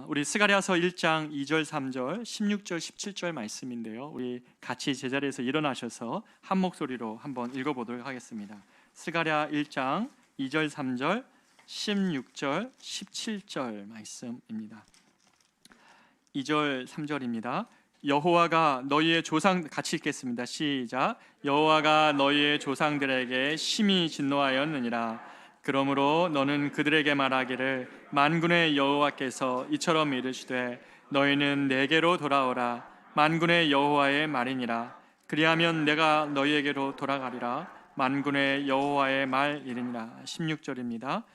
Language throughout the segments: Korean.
우리 스가랴서 1장 2절, 3절, 16절, 17절 말씀인데요. 우리 같이 제자리에서 일어나셔서 한 목소리로 한번 읽어보도록 하겠습니다. 스가랴 1장 2절, 3절, 16절, 17절 말씀입니다. 2절, 3절입니다. 여호와가 너희의 조상, 같이 읽겠습니다. 시작. 여호와가 너희의 조상들에게 심히 진노하였느니라. 그러므로 너는 그들에게 말하기를 만군의 여호와께서 이처럼 이르시되 너희는 내게로 돌아오라. 만군의 여호와의 말이니라. 그리하면 내가 너희에게로 돌아가리라. 만군의 여호와의 말이니라. 16절입니다.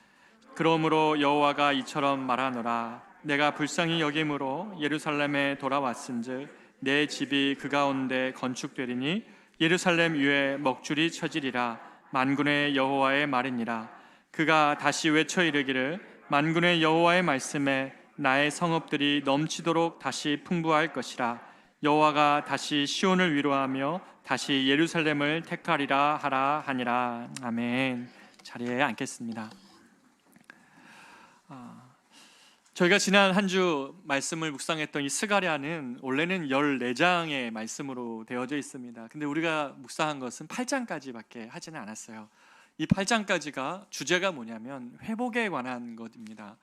그러므로 여호와가 이처럼 말하노라. 내가 불쌍히 여김으로 예루살렘에 돌아왔은즉 내 집이 그 가운데 건축되리니 예루살렘 위에 먹줄이 쳐지리라. 만군의 여호와의 말이니라. 그가 다시 외쳐 이르기를 만군의 여호와의 말씀에 나의 성읍들이 넘치도록 다시 풍부할 것이라. 여호와가 다시 시온을 위로하며 다시 예루살렘을 택하리라 하라 하니라. 아멘. 자리에 앉겠습니다. 저희가 지난 한 주 말씀을 묵상했던 이 스가랴는 원래는 14장의 말씀으로 되어져 있습니다. 근데 우리가 묵상한 것은 8장까지밖에 하지는 않았어요. 이 8장까지가 주제가 뭐냐면 회복에 관한 것입니다.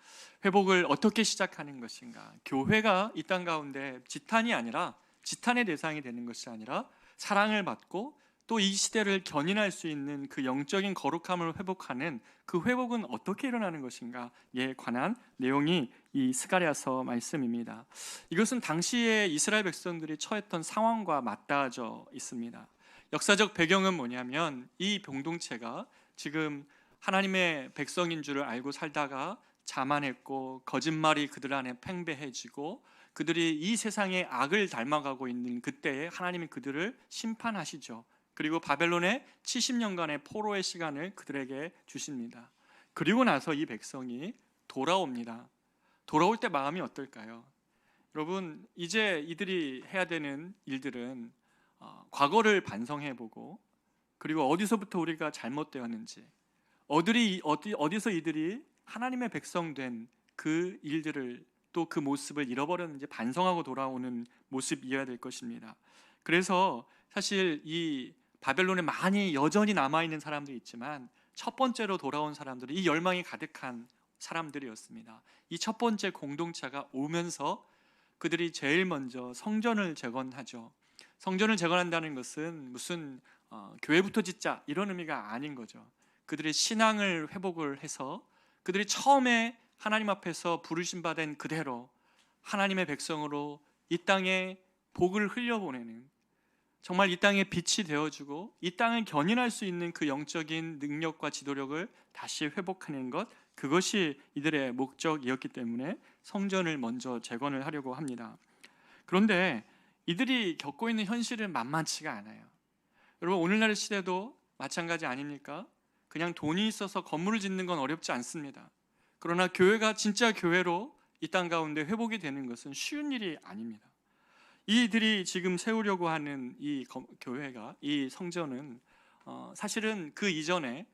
회복을 어떻게 시작하는 것인가? 교회가 이 땅 가운데 지탄이 아니라, 지탄의 대상이 되는 것이 아니라 사랑을 받고 또 이 시대를 견인할 수 있는 그 영적인 거룩함을 회복하는 그 회복은 어떻게 일어나는 것인가에 관한 내용이 이 스가랴서 말씀입니다. 이것은 당시에 이스라엘 백성들이 처했던 상황과 맞닿아져 있습니다. 역사적 배경은 뭐냐면 이 공동체가 지금 하나님의 백성인 줄을 알고 살다가 자만했고 거짓말이 그들 안에 팽배해지고 그들이 이 세상의 악을 닮아가고 있는 그때에 하나님이 그들을 심판하시죠. 그리고 바벨론의 70년간의 포로의 시간을 그들에게 주십니다. 그리고 나서 이 백성이 돌아옵니다. 돌아올 때 마음이 어떨까요? 여러분, 이제 이들이 해야 되는 일들은 과거를 반성해보고, 그리고 어디서부터 우리가 잘못되었는지, 어디서 이들이 하나님의 백성된 그 일들을, 또 그 모습을 잃어버렸는지 반성하고 돌아오는 모습이어야 될 것입니다. 그래서 사실 이 바벨론에 많이 여전히 남아있는 사람들이 있지만 첫 번째로 돌아온 사람들은 이 열망이 가득한 사람들이었습니다. 이 첫 번째 공동체가 오면서 그들이 제일 먼저 성전을 재건하죠. 성전을 재건한다는 것은 무슨 교회부터 짓자 이런 의미가 아닌 거죠. 그들의 신앙을 회복을 해서 그들이 처음에 하나님 앞에서 부르심 받은 그대로 하나님의 백성으로 이 땅에 복을 흘려보내는, 정말 이 땅에 빛이 되어주고 이 땅을 견인할 수 있는 그 영적인 능력과 지도력을 다시 회복하는 것, 그것이 이들의 목적이었기 때문에 성전을 먼저 재건을 하려고 합니다. 그런데 이들이 겪고 있는 현실은 만만치가 않아요. 여러분, 오늘날의 시대도 마찬가지 아닙니까? 그냥 돈이 있어서 건물을 짓는 건 어렵지 않습니다. 그러나 교회가 진짜 교회로 이 땅 가운데 회복이 되는 것은 쉬운 일이 아닙니다. 이들이 지금 세우려고 하는 이 교회가, 이 성전은 사실은 그 이전에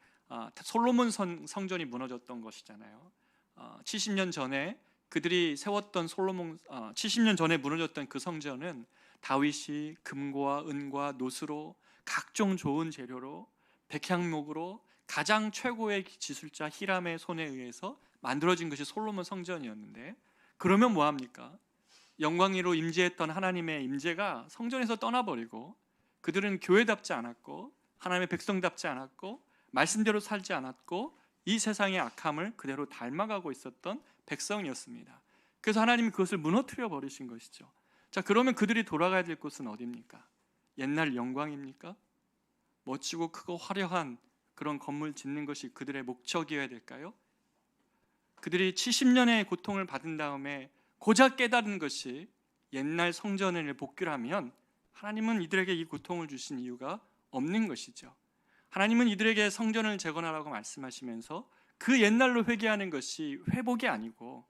솔로몬 성전이 무너졌던 것이잖아요. 70년 전에 그들이 세웠던 70년 전에 무너졌던 그 성전은 다윗이 금과 은과 노스로 각종 좋은 재료로 백향목으로 가장 최고의 기술자 히람의 손에 의해서 만들어진 것이 솔로몬 성전이었는데, 그러면 뭐합니까? 영광으로 임재했던 하나님의 임재가 성전에서 떠나버리고 그들은 교회답지 않았고 하나님의 백성답지 않았고 말씀대로 살지 않았고 이 세상의 악함을 그대로 닮아가고 있었던 백성이었습니다. 그래서 하나님이 그것을 무너뜨려 버리신 것이죠. 자, 그러면 그들이 돌아가야 될 곳은 어디입니까? 옛날 영광입니까? 멋지고 크고 화려한 그런 건물 짓는 것이 그들의 목적이어야 될까요? 그들이 70년의 고통을 받은 다음에 고작 깨달은 것이 옛날 성전을 복귀하면 하나님은 이들에게 이 고통을 주신 이유가 없는 것이죠. 하나님은 이들에게 성전을 재건하라고 말씀하시면서 그 옛날로 회개하는 것이 회복이 아니고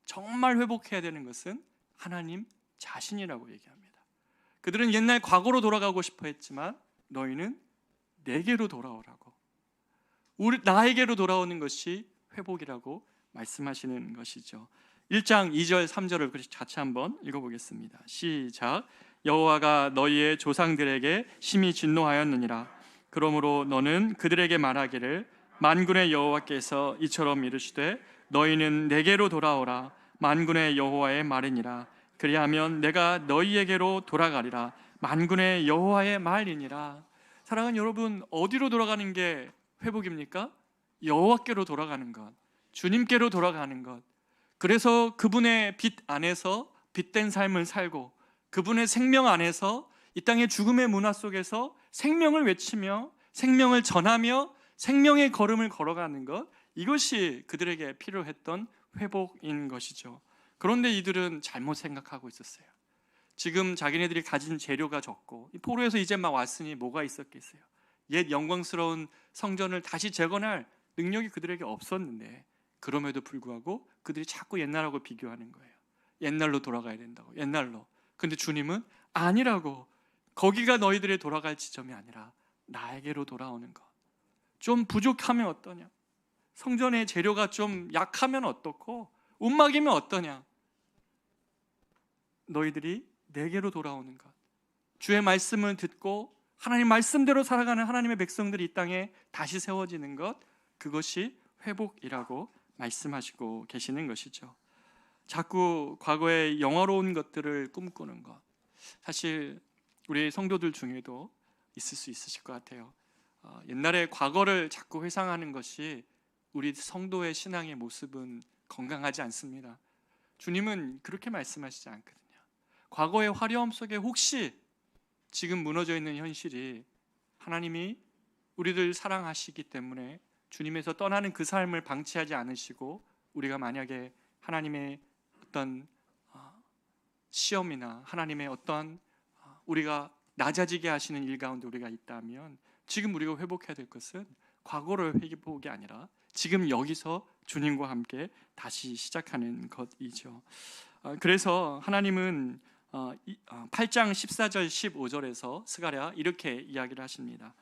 정말 회복해야 되는 것은 하나님 자신이라고 얘기합니다. 그들은 옛날 과거로 돌아가고 싶어 했지만 너희는 내게로 돌아오라고, 나에게로 돌아오는 것이 회복이라고 말씀하시는 것이죠. 1장 2절 3절을 같이 한번 읽어보겠습니다. 시작. 여호와가 너희의 조상들에게 심히 진노하였느니라. 그러므로 너는 그들에게 말하기를 만군의 여호와께서 이처럼 이르시되 너희는 내게로 돌아오라. 만군의 여호와의 말이니라. 그리하면 내가 너희에게로 돌아가리라. 만군의 여호와의 말이니라. 사랑하는 여러분, 어디로 돌아가는 게 회복입니까? 여호와께로 돌아가는 것, 주님께로 돌아가는 것. 그래서 그분의 빛 안에서 빛된 삶을 살고 그분의 생명 안에서 이 땅의 죽음의 문화 속에서 생명을 외치며 생명을 전하며 생명의 걸음을 걸어가는 것, 이것이 그들에게 필요했던 회복인 것이죠. 그런데 이들은 잘못 생각하고 있었어요. 지금 자기네들이 가진 재료가 적고 포로에서 이제 막 왔으니 뭐가 있었겠어요. 옛 영광스러운 성전을 다시 재건할 능력이 그들에게 없었는데, 그럼에도 불구하고 그들이 자꾸 옛날하고 비교하는 거예요. 옛날로 돌아가야 된다고, 옛날로. 근데 주님은 아니라고. 거기가 너희들의 돌아갈 지점이 아니라 나에게로 돌아오는 것. 좀 부족하면 어떠냐? 성전의 재료가 좀 약하면 어떻고 움막이면 어떠냐? 너희들이 내게로 돌아오는 것. 주의 말씀을 듣고 하나님 말씀대로 살아가는 하나님의 백성들이 이 땅에 다시 세워지는 것, 그것이 회복이라고 말씀하시고 계시는 것이죠. 자꾸 과거의 영화로운 것들을 꿈꾸는 것, 사실 우리 성도들 중에도 있을 수 있으실 것 같아요. 옛날에 과거를 자꾸 회상하는 것이 우리 성도의 신앙의 모습은 건강하지 않습니다. 주님은 그렇게 말씀하시지 않거든요. 과거의 화려함 속에 혹시 지금 무너져 있는 현실이 하나님이 우리들 사랑하시기 때문에 주님에서 떠나는 그 삶을 방치하지 않으시고, 우리가 만약에 하나님의 어떤 시험이나 하나님의 어떤 우리가 낮아지게 하시는 일 가운데 우리가 있다면, 지금 우리가 회복해야 될 것은 과거를 회복이 아니라 지금 여기서 주님과 함께 다시 시작하는 것이죠. 그래서 하나님은 8장 14절 15절에서 스가랴 이렇게 이야기를 하십니다.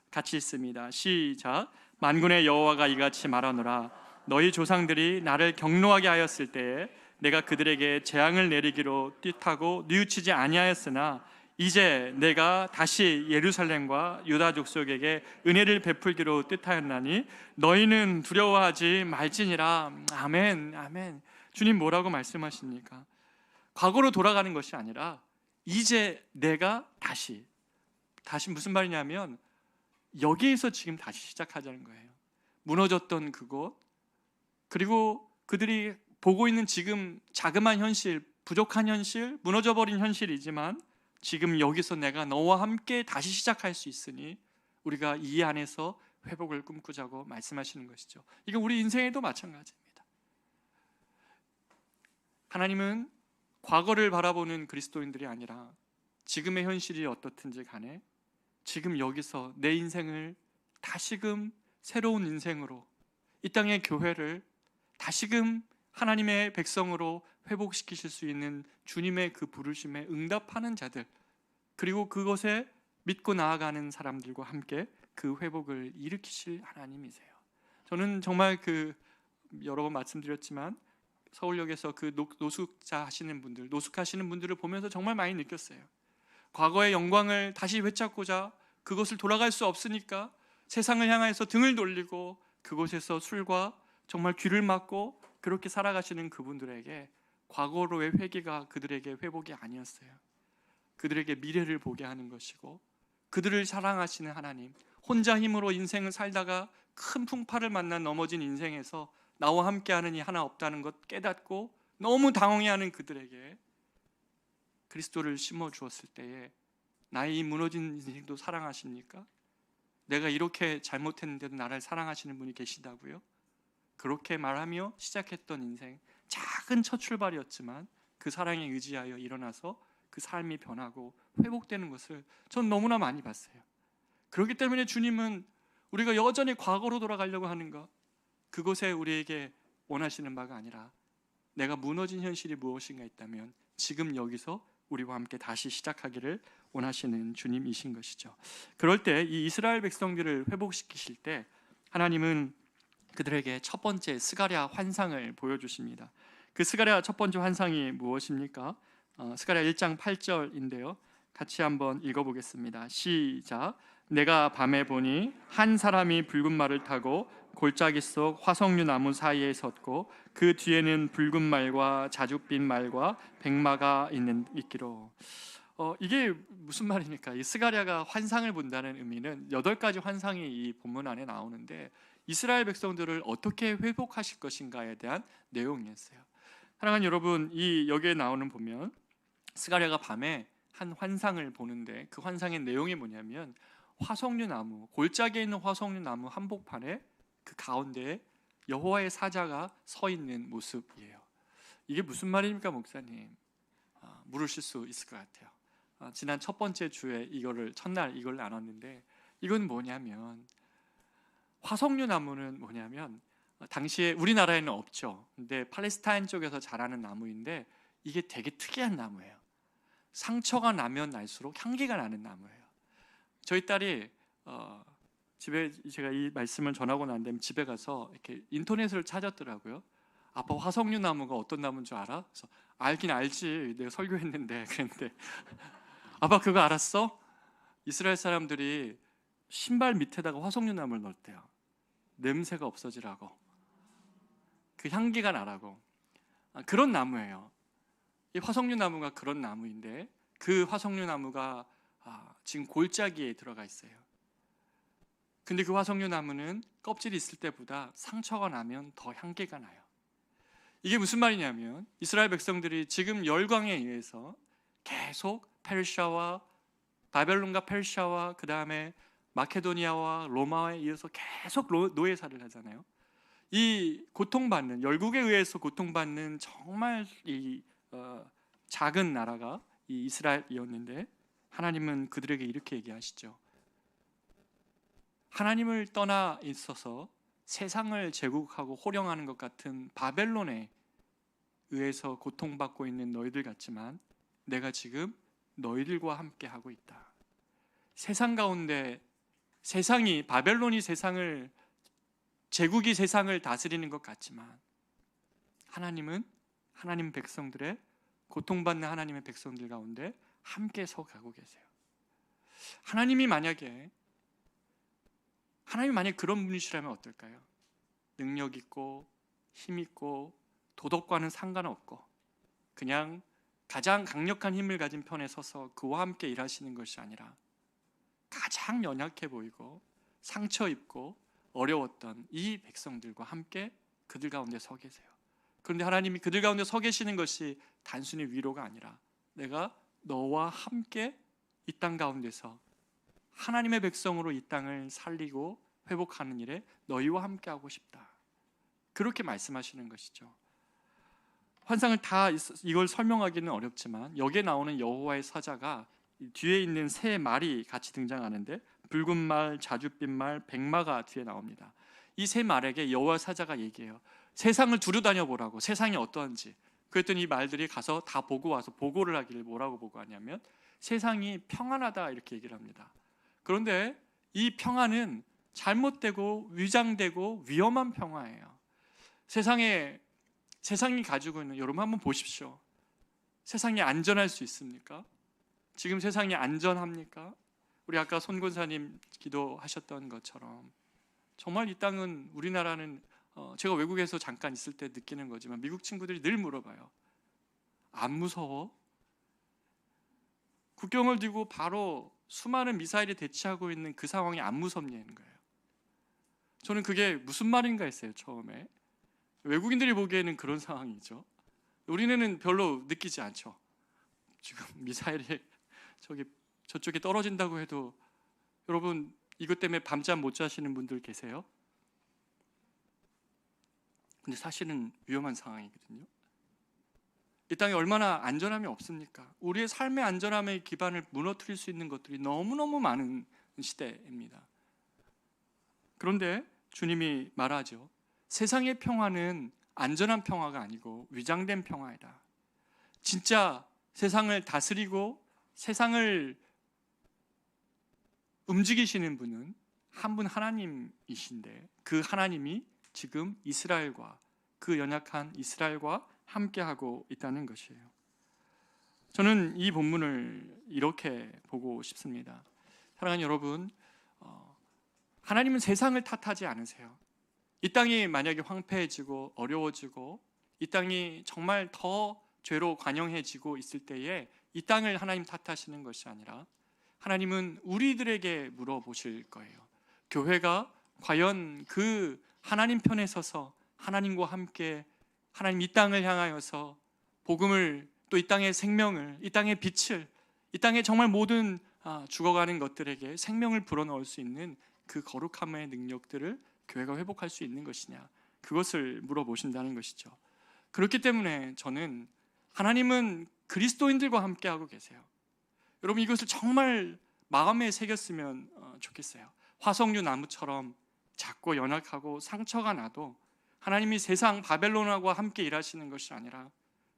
같이 읽습니다. 시작. 만군의 여호와가 이같이 말하노라. 너희 조상들이 나를 경노하게 하였을 때에 내가 그들에게 재앙을 내리기로 뜻하고 뉘우치지 아니하였으나 이제 내가 다시 예루살렘과 유다 족속에게 은혜를 베풀기로 뜻하였나니 너희는 두려워하지 말지니라. 아멘, 아멘. 주님 뭐라고 말씀하십니까? 과거로 돌아가는 것이 아니라 이제 내가 다시 무슨 말이냐면 여기에서 지금 다시 시작하자는 거예요. 무너졌던 그곳, 그리고 그들이 보고 있는 지금 자그마한 현실, 부족한 현실, 무너져버린 현실이지만 지금 여기서 내가 너와 함께 다시 시작할 수 있으니 우리가 이 안에서 회복을 꿈꾸자고 말씀하시는 것이죠. 이건 우리 인생에도 마찬가지입니다. 하나님은 과거를 바라보는 그리스도인들이 아니라 지금의 현실이 어떻든지 간에 지금 여기서 내 인생을 다시금 새로운 인생으로, 이 땅의 교회를 다시금 하나님의 백성으로 회복시키실 수 있는 주님의 그 부르심에 응답하는 자들, 그리고 그것에 믿고 나아가는 사람들과 함께 그 회복을 일으키실 하나님이세요. 저는 정말 여러 번 말씀드렸지만 서울역에서 그 노숙자 하시는 분들, 노숙하시는 분들을 보면서 정말 많이 느꼈어요. 과거의 영광을 다시 되찾고자 그것을 돌아갈 수 없으니까 세상을 향해서 등을 돌리고 그곳에서 술과 정말 귀를 막고 그렇게 살아가시는 그분들에게 과거로의 회개가 그들에게 회복이 아니었어요. 그들에게 미래를 보게 하는 것이고, 그들을 사랑하시는 하나님, 혼자 힘으로 인생을 살다가 큰 풍파를 만나 넘어진 인생에서 나와 함께하는 이 하나 없다는 것 깨닫고 너무 당황해하는 그들에게 그리스도를 심어주었을 때에 나의 이 무너진 인생도 사랑하십니까? 내가 이렇게 잘못했는데도 나를 사랑하시는 분이 계시다고요? 그렇게 말하며 시작했던 인생, 작은 첫 출발이었지만 그 사랑에 의지하여 일어나서 그 삶이 변하고 회복되는 것을 전 너무나 많이 봤어요. 그렇기 때문에 주님은 우리가 여전히 과거로 돌아가려고 하는 것, 그곳에 우리에게 원하시는 바가 아니라 내가 무너진 현실이 무엇인가 있다면 지금 여기서 우리와 함께 다시 시작하기를 원하시는 주님이신 것이죠. 그럴 때 이 이스라엘 백성들을 회복시키실 때 하나님은 그들에게 첫 번째 스가랴 환상을 보여주십니다. 그 스가랴 첫 번째 환상이 무엇입니까? 스가랴 1장 8절인데요. 같이 한번 읽어보겠습니다. 시작. 내가 밤에 보니 한 사람이 붉은 말을 타고 골짜기 속 화석류 나무 사이에 섰고 그 뒤에는 붉은 말과 자줏빛 말과 백마가 있기로. 이게 무슨 말입니까? 이 스가랴가 환상을 본다는 의미는 8가지 환상이 이 본문 안에 나오는데 이스라엘 백성들을 어떻게 회복하실 것인가에 대한 내용이었어요. 사랑하는 여러분, 이 여기에 나오는 보면 스가랴가 밤에 한 환상을 보는데 그 환상의 내용이 뭐냐면 화석류 나무, 골짜기에 있는 화석류 나무 한복판에 그 가운데에 여호와의 사자가 서 있는 모습이에요. 이게 무슨 말입니까, 목사님? 물으실 수 있을 것 같아요. 지난 첫 번째 주에 첫날 이걸 나눴는데 이건 뭐냐면 화석류 나무는 뭐냐면 당시에 우리나라에는 없죠. 근데 팔레스타인 쪽에서 자라는 나무인데 이게 되게 특이한 나무예요. 상처가 나면 날수록 향기가 나는 나무예요. 저희 딸이 집에 제가 이 말씀을 전하고 난 다음에 집에 가서 이렇게 인터넷을 찾았더라고요. 아빠 화석류 나무가 어떤 나무인 줄 알아? 그래서 알긴 알지. 내가 설교했는데. 그랬는데 아빠 그거 알았어? 이스라엘 사람들이 신발 밑에다가 화석류 나무를 넣었대요. 냄새가 없어지라고. 그 향기가 나라고. 그런 나무예요. 이 화석류 나무가 그런 나무인데 그 화석류 나무가 지금 골짜기에 들어가 있어요. 근데 그 화석류 나무는 껍질이 있을 때보다 상처가 나면 더 향기가 나요. 이게 무슨 말이냐면 이스라엘 백성들이 지금 열강에 의해서 계속 페르시아와 바벨론과 페르시아와 그 다음에 마케도니아와 로마에 이어서 계속 노예살이를 하잖아요. 이 고통받는, 열국에 의해서 고통받는 정말 작은 나라가 이 이스라엘이었는데 하나님은 그들에게 이렇게 얘기하시죠. 하나님을 떠나 있어서 세상을 제국하고 호령하는 것 같은 바벨론에 의해서 고통받고 있는 너희들 같지만 내가 지금 너희들과 함께 하고 있다. 세상 가운데 바벨론이 제국이 세상을 다스리는 것 같지만 하나님은 하나님 백성들의 고통받는 하나님의 백성들 가운데 함께 서가고 계세요. 하나님이 만약에 그런 분이시라면 어떨까요? 능력 있고 힘 있고 도덕과는 상관없고 그냥 가장 강력한 힘을 가진 편에 서서 그와 함께 일하시는 것이 아니라 가장 연약해 보이고 상처 입고 어려웠던 이 백성들과 함께 그들 가운데 서 계세요. 그런데 하나님이 그들 가운데 서 계시는 것이 단순히 위로가 아니라 내가 너와 함께 이 땅 가운데서 하나님의 백성으로 이 땅을 살리고 회복하는 일에 너희와 함께 하고 싶다. 그렇게 말씀하시는 것이죠. 환상을 다 이걸 설명하기는 어렵지만 여기에 나오는 여호와의 사자가 뒤에 있는 세 말이 같이 등장하는데 붉은 말, 자줏빛 말, 백마가 뒤에 나옵니다. 이 세 말에게 여호와 사자가 얘기해요. 세상을 두루다녀 보라고. 세상이 어떠한지. 그랬더니 이 말들이 가서 다 보고 와서 보고를 하기를 뭐라고 보고하냐면 세상이 평안하다 이렇게 얘기를 합니다. 그런데 이 평안은 잘못되고 위장되고 위험한 평화예요. 세상이 가지고 있는, 여러분 한번 보십시오. 세상이 안전할 수 있습니까? 지금 세상이 안전합니까? 우리 아까 손 권사님 기도하셨던 것처럼 정말 이 땅은, 우리나라는 제가 외국에서 잠깐 있을 때 느끼는 거지만 미국 친구들이 늘 물어봐요. 안 무서워? 국경을 두고 바로 수많은 미사일이 대치하고 있는 그 상황이 안 무섭냐는 거예요. 저는 그게 무슨 말인가 했어요. 처음에 외국인들이 보기에는 그런 상황이죠. 우리는 별로 느끼지 않죠. 지금 미사일이 저쪽에 떨어진다고 해도, 여러분 이것 때문에 밤잠 못 자시는 분들 계세요? 근데 사실은 위험한 상황이거든요. 이 땅에 얼마나 안전함이 없습니까? 우리의 삶의 안전함의 기반을 무너뜨릴 수 있는 것들이 너무너무 많은 시대입니다. 그런데 주님이 말하죠. 세상의 평화는 안전한 평화가 아니고 위장된 평화이다. 진짜 세상을 다스리고 세상을 움직이시는 분은 한 분 하나님이신데 그 하나님이 지금 이스라엘과, 그 연약한 이스라엘과 함께하고 있다는 것이에요. 저는 이 본문을 이렇게 보고 싶습니다. 사랑하는 여러분, 하나님은 세상을 탓하지 않으세요. 이 땅이 만약에 황폐해지고 어려워지고 이 땅이 정말 더 죄로 관영해지고 있을 때에 이 땅을 하나님 탓하시는 것이 아니라 하나님은 우리들에게 물어보실 거예요. 교회가 과연 그 하나님 편에 서서 하나님과 함께 하나님 이 땅을 향하여서 복음을, 또 이 땅의 생명을, 이 땅의 빛을, 이 땅의 정말 모든 죽어가는 것들에게 생명을 불어넣을 수 있는 그 거룩함의 능력들을 교회가 회복할 수 있는 것이냐, 그것을 물어보신다는 것이죠. 그렇기 때문에 저는 하나님은 그리스도인들과 함께하고 계세요. 여러분, 이것을 정말 마음에 새겼으면 좋겠어요. 화석류 나무처럼 작고 연약하고 상처가 나도 하나님이 세상 바벨론과 함께 일하시는 것이 아니라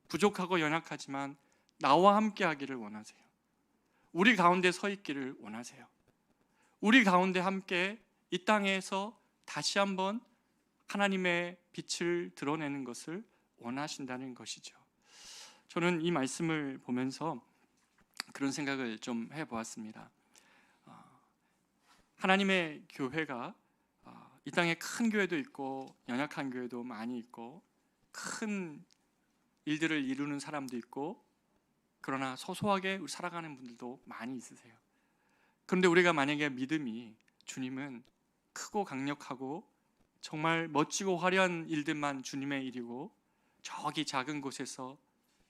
부족하고 연약하지만 나와 함께 하기를 원하세요. 우리 가운데 서 있기를 원하세요. 우리 가운데 함께 이 땅에서 다시 한번 하나님의 빛을 드러내는 것을 원하신다는 것이죠. 저는 이 말씀을 보면서 그런 생각을 좀 해보았습니다. 하나님의 교회가 이 땅에 큰 교회도 있고 연약한 교회도 많이 있고 큰 일들을 이루는 사람도 있고, 그러나 소소하게 살아가는 분들도 많이 있으세요. 그런데 우리가 만약에 믿음이 주님은 크고 강력하고 정말 멋지고 화려한 일들만 주님의 일이고, 저기 작은 곳에서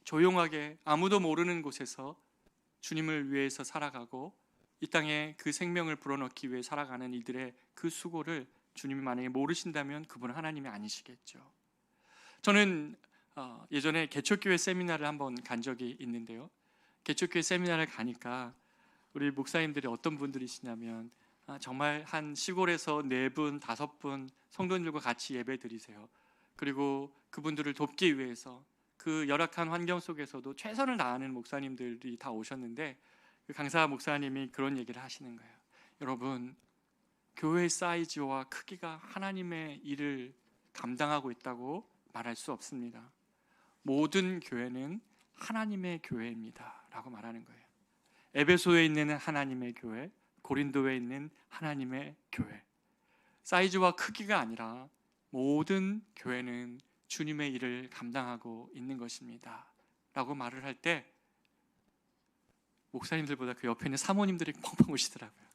조용하게 아무도 모르는 곳에서 주님을 위해서 살아가고 이 땅에 그 생명을 불어넣기 위해 살아가는 이들의 그 수고를 주님이 만약에 모르신다면 그분은 하나님이 아니시겠죠. 저는 예전에 개척교회 세미나를 한번 간 적이 있는데요, 개척교회 세미나를 가니까 우리 목사님들이 어떤 분들이시냐면 정말 한 시골에서 4분, 5분 성도님들과 같이 예배 드리세요. 그리고 그분들을 돕기 위해서 그 열악한 환경 속에서도 최선을 다하는 목사님들이 다 오셨는데, 그 강사 목사님이 그런 얘기를 하시는 거예요. 여러분, 교회의 사이즈와 크기가 하나님의 일을 감당하고 있다고 말할 수 없습니다. 모든 교회는 하나님의 교회입니다 라고 말하는 거예요. 에베소에 있는 하나님의 교회, 고린도에 있는 하나님의 교회, 사이즈와 크기가 아니라 모든 교회는 주님의 일을 감당하고 있는 것입니다 라고 말을 할 때 목사님들보다 그 옆에 있는 사모님들이 펑펑 우시더라고요.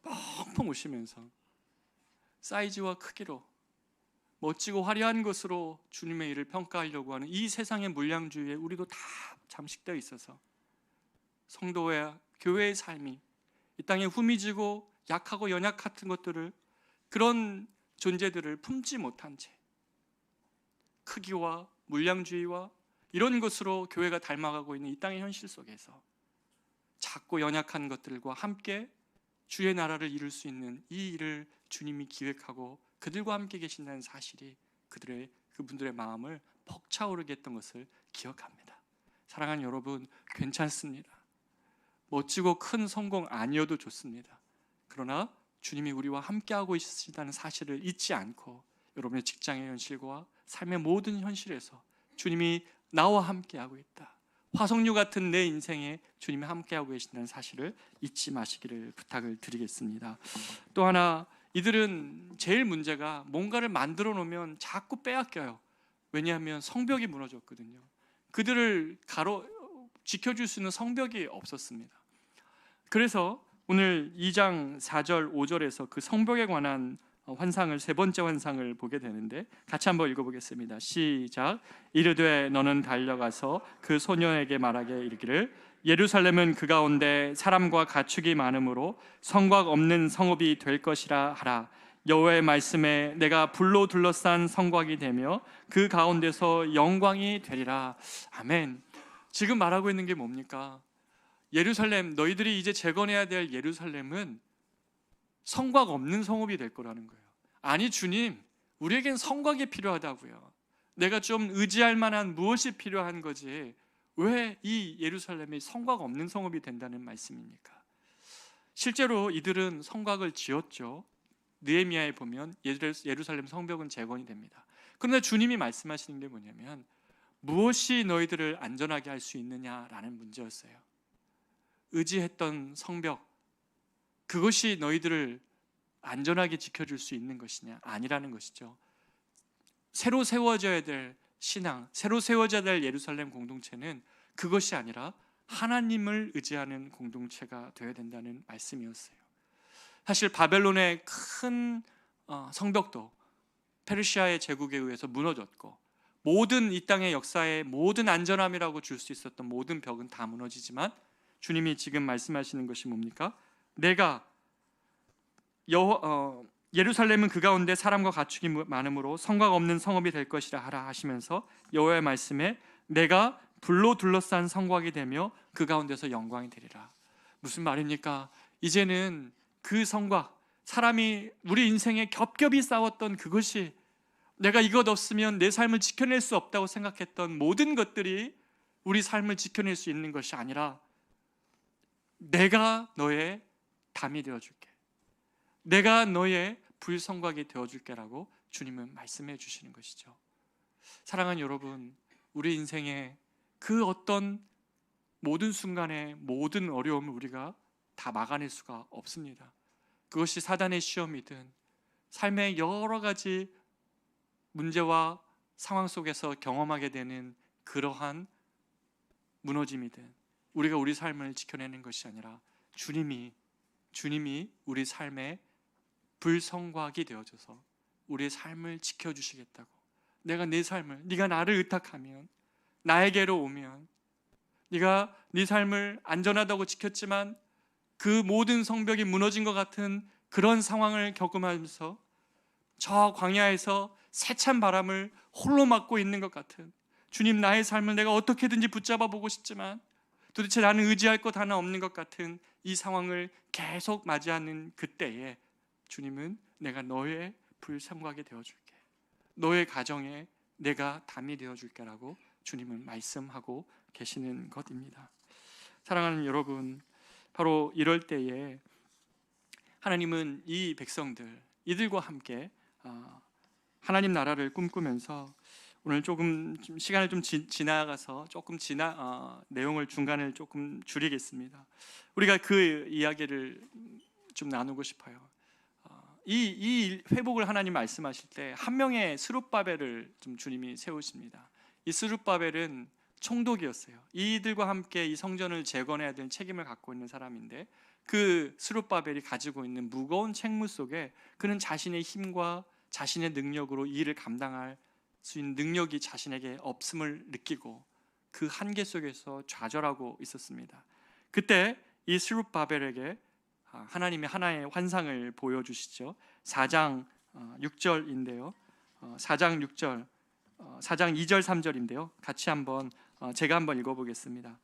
펑펑 우시면서 사이즈와 크기로 멋지고 화려한 것으로 주님의 일을 평가하려고 하는 이 세상의 물량주의에 우리도 다 잠식되어 있어서 성도의 교회의 삶이 이 땅에 후미지고 약하고 연약 같은 것들을, 그런 존재들을 품지 못한 채 크기와 물량주의와 이런 것으로 교회가 닮아가고 있는 이 땅의 현실 속에서 작고 연약한 것들과 함께 주의 나라를 이룰 수 있는 이 일을 주님이 기획하고 그들과 함께 계신다는 사실이 그분들의 마음을 벅차오르게 했던 것을 기억합니다. 사랑하는 여러분, 괜찮습니다. 멋지고 큰 성공 아니어도 좋습니다. 그러나 주님이 우리와 함께하고 있으시다는 사실을 잊지 않고 여러분의 직장의 현실과 삶의 모든 현실에서 주님이 나와 함께하고 있다, 화석류 같은 내 인생에 주님이 함께하고 계신다는 사실을 잊지 마시기를 부탁을 드리겠습니다. 또 하나, 이들은 제일 문제가 뭔가를 만들어 놓으면 자꾸 빼앗겨요. 왜냐하면 성벽이 무너졌거든요. 그들을 지켜줄 수 있는 성벽이 없었습니다. 그래서 오늘 2장 4절 5절에서 그 성벽에 관한 환상을, 세 번째 환상을 보게 되는데 같이 한번 읽어보겠습니다. 시작. 이르되 너는 달려가서 그 소년에게 말하게 이르기를 예루살렘은 그 가운데 사람과 가축이 많으므로 성곽 없는 성읍이 될 것이라 하라. 여호와의 말씀에 내가 불로 둘러싼 성곽이 되며 그 가운데서 영광이 되리라. 아멘. 지금 말하고 있는 게 뭡니까? 예루살렘, 너희들이 이제 재건해야 될 예루살렘은 성곽 없는 성읍이 될 거라는 거예요. 아니 주님, 우리에겐 성곽이 필요하다고요. 내가 좀 의지할 만한 무엇이 필요한 거지 왜 이 예루살렘이 성곽 없는 성읍이 된다는 말씀입니까? 실제로 이들은 성곽을 지었죠. 느헤미야에 보면 예루살렘 성벽은 재건이 됩니다. 그런데 주님이 말씀하시는 게 뭐냐면 무엇이 너희들을 안전하게 할 수 있느냐라는 문제였어요. 의지했던 성벽, 그것이 너희들을 안전하게 지켜줄 수 있는 것이냐? 아니라는 것이죠. 새로 세워져야 될 신앙, 새로 세워져야 될 예루살렘 공동체는 그것이 아니라 하나님을 의지하는 공동체가 되어야 된다는 말씀이었어요. 사실 바벨론의 큰 성벽도 페르시아의 제국에 의해서 무너졌고, 모든 이 땅의 역사의 모든 안전함이라고 줄 수 있었던 모든 벽은 다 무너지지만 주님이 지금 말씀하시는 것이 뭡니까? 내가 예루살렘은 그 가운데 사람과 가축이 많으므로 성곽 없는 성읍이 될 것이라 하라 하시면서 여호와의 말씀에 내가 불로 둘러싼 성곽이 되며 그 가운데서 영광이 되리라. 무슨 말입니까? 이제는 그 성곽, 사람이 우리 인생에 겹겹이 싸웠던 그것이, 내가 이것 없으면 내 삶을 지켜낼 수 없다고 생각했던 모든 것들이 우리 삶을 지켜낼 수 있는 것이 아니라 내가 너의 담이 되어줄게, 내가 너의 불성곽이 되어줄게라고 주님은 말씀해 주시는 것이죠. 사랑하는 여러분, 우리 인생의 그 어떤 모든 순간에 모든 어려움을 우리가 다 막아낼 수가 없습니다. 그것이 사단의 시험이든 삶의 여러 가지 문제와 상황 속에서 경험하게 되는 그러한 무너짐이든 우리가 우리 삶을 지켜내는 것이 아니라 주님이 우리 삶의 불성곽이 되어줘서 우리의 삶을 지켜주시겠다고, 내가 내 삶을, 네가 나를 의탁하면, 나에게로 오면, 네가 네 삶을 안전하다고 지켰지만 그 모든 성벽이 무너진 것 같은 그런 상황을 겪으면서 저 광야에서 세찬 바람을 홀로 맞고 있는 것 같은, 주님 나의 삶을 내가 어떻게든지 붙잡아 보고 싶지만 도대체 나는 의지할 것 하나 없는 것 같은 이 상황을 계속 맞이하는 그때에 주님은 내가 너의 불성곽이 되어줄게, 너의 가정에 내가 담이 되어줄게 라고 주님은 말씀하고 계시는 것입니다. 사랑하는 여러분, 바로 이럴 때에 하나님은 이 백성들, 이들과 함께 하나님 나라를 꿈꾸면서, 오늘 조금 시간을 좀 지나가서 조금 내용을 중간에 조금 줄이겠습니다. 우리가 그 이야기를 좀 나누고 싶어요. 이 회복을 하나님 말씀하실 때 한 명의 스룹바벨을 좀 주님이 세우십니다. 이 스룹바벨은 총독이었어요. 이들과 함께 이 성전을 재건해야 되는 책임을 갖고 있는 사람인데, 그 스룹바벨이 가지고 있는 무거운 책무 속에 그는 자신의 힘과 자신의 능력으로 이 일을 감당할 수 있는 능력이 자신에게 없음을 느끼고 그 한계 속에서 좌절하고 있었습니다. 그때 이 스룹바벨에게 하나님이 하나의 환상을 보여주시죠. 4장 6절인데요. 4장 6절, 4장 2절 3절인데요. 같이 한번 제가 한번 읽어보겠습니다.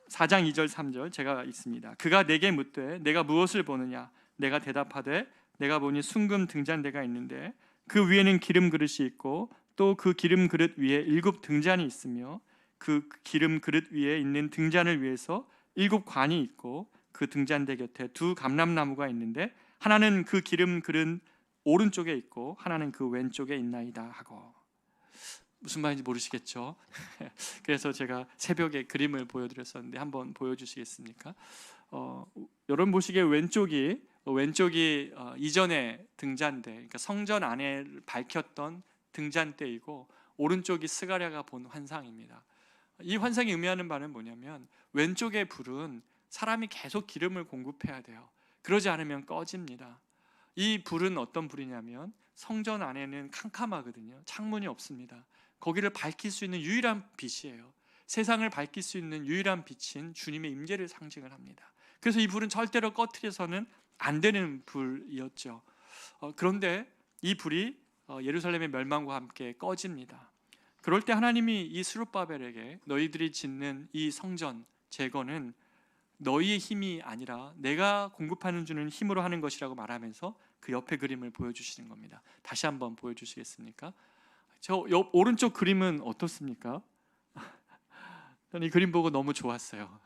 4장 2절 3절 제가 읽습니다. 그가 내게 묻되 내가 무엇을 보느냐? 내가 대답하되 내가 보니 순금 등잔대가 있는데 그 위에는 기름 그릇이 있고 또 그 기름 그릇 위에 7 등잔이 있으며 그 기름 그릇 위에 있는 등잔을 위해서 7 관이 있고 그 등잔대 곁에 2 감람나무가 있는데 하나는 그 기름 그릇 오른쪽에 있고 하나는 그 왼쪽에 있나이다 하고. 무슨 말인지 모르시겠죠? 그래서 제가 새벽에 그림을 보여드렸었는데 한번 보여주시겠습니까? 여러분 보시기에 왼쪽이 이전의 등잔대, 그러니까 성전 안에 밝혔던 등잔대이고 오른쪽이 스가랴가 본 환상입니다. 이 환상이 의미하는 바는 뭐냐면 왼쪽의 불은 사람이 계속 기름을 공급해야 돼요. 그러지 않으면 꺼집니다. 이 불은 어떤 불이냐면 성전 안에는 캄캄하거든요. 창문이 없습니다. 거기를 밝힐 수 있는 유일한 빛이에요. 세상을 밝힐 수 있는 유일한 빛인 주님의 임재를 상징을 합니다. 그래서 이 불은 절대로 꺼트려서는 안 되는 불이었죠. 그런데 이 불이 예루살렘의 멸망과 함께 꺼집니다. 그럴 때 하나님이 이 스룹바벨에게 너희들이 짓는 이 성전 재건은 너희의 힘이 아니라 내가 공급하는 주는 힘으로 하는 것이라고 말하면서 그 옆에 그림을 보여주시는 겁니다. 다시 한번 보여주시겠습니까? 저 옆 오른쪽 그림은 어떻습니까? 저는 이 그림 보고 너무 좋았어요.